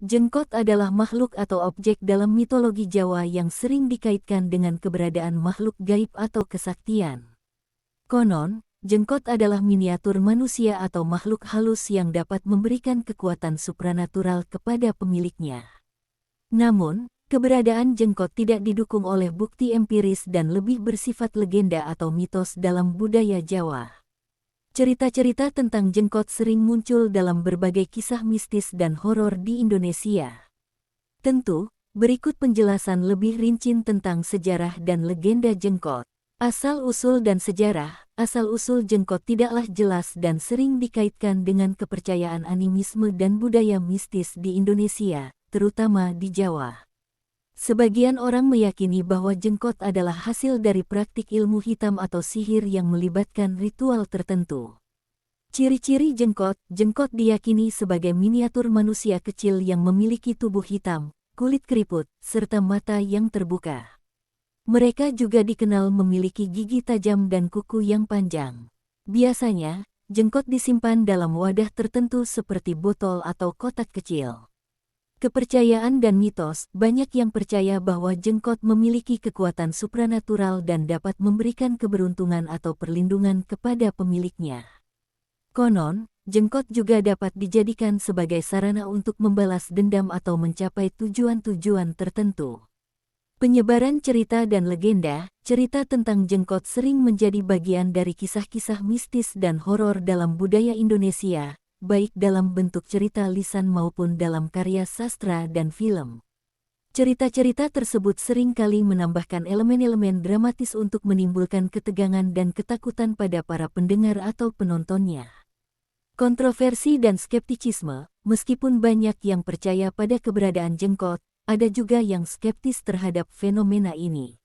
Jengkot adalah makhluk atau objek dalam mitologi Jawa yang sering dikaitkan dengan keberadaan makhluk gaib atau kesaktian. Konon, jengkot adalah miniatur manusia atau makhluk halus yang dapat memberikan kekuatan supranatural kepada pemiliknya. Namun, keberadaan jengkot tidak didukung oleh bukti empiris dan lebih bersifat legenda atau mitos dalam budaya Jawa. Cerita-cerita tentang jengkot sering muncul dalam berbagai kisah mistis dan horor di Indonesia. Tentu, berikut penjelasan lebih rinci tentang sejarah dan legenda jengkot. Asal-usul dan sejarah. Asal-usul jengkot tidaklah jelas dan sering dikaitkan dengan kepercayaan animisme dan budaya mistis di Indonesia, terutama di Jawa. Sebagian orang meyakini bahwa jengkot adalah hasil dari praktik ilmu hitam atau sihir yang melibatkan ritual tertentu. Ciri-ciri jengkot. Jengkot diyakini sebagai miniatur manusia kecil yang memiliki tubuh hitam, kulit keriput, serta mata yang terbuka. Mereka juga dikenal memiliki gigi tajam dan kuku yang panjang. Biasanya, jengkot disimpan dalam wadah tertentu seperti botol atau kotak kecil. Kepercayaan dan mitos. Banyak yang percaya bahwa jengkot memiliki kekuatan supranatural dan dapat memberikan keberuntungan atau perlindungan kepada pemiliknya. Konon, jengkot juga dapat dijadikan sebagai sarana untuk membalas dendam atau mencapai tujuan-tujuan tertentu. Penyebaran cerita dan legenda. Cerita tentang jengkot sering menjadi bagian dari kisah-kisah mistis dan horor dalam budaya Indonesia, baik dalam bentuk cerita lisan maupun dalam karya sastra dan film. Cerita-cerita tersebut sering kali menambahkan elemen-elemen dramatis untuk menimbulkan ketegangan dan ketakutan pada para pendengar atau penontonnya. Kontroversi dan skeptisisme. Meskipun banyak yang percaya pada keberadaan jengkot, ada juga yang skeptis terhadap fenomena ini.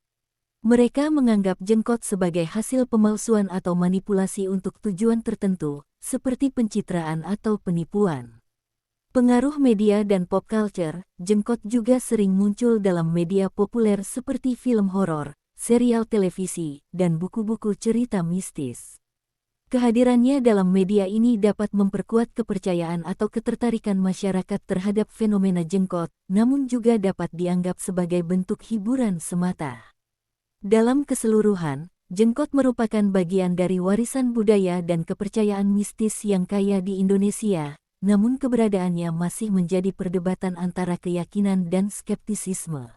Mereka menganggap jengkot sebagai hasil pemalsuan atau manipulasi untuk tujuan tertentu, seperti pencitraan atau penipuan. Pengaruh media dan pop culture. Jengkot juga sering muncul dalam media populer seperti film horor, serial televisi, dan buku-buku cerita mistis. Kehadirannya dalam media ini dapat memperkuat kepercayaan atau ketertarikan masyarakat terhadap fenomena jengkot, namun juga dapat dianggap sebagai bentuk hiburan semata. Dalam keseluruhan, jengkot merupakan bagian dari warisan budaya dan kepercayaan mistis yang kaya di Indonesia, namun keberadaannya masih menjadi perdebatan antara keyakinan dan skeptisisme.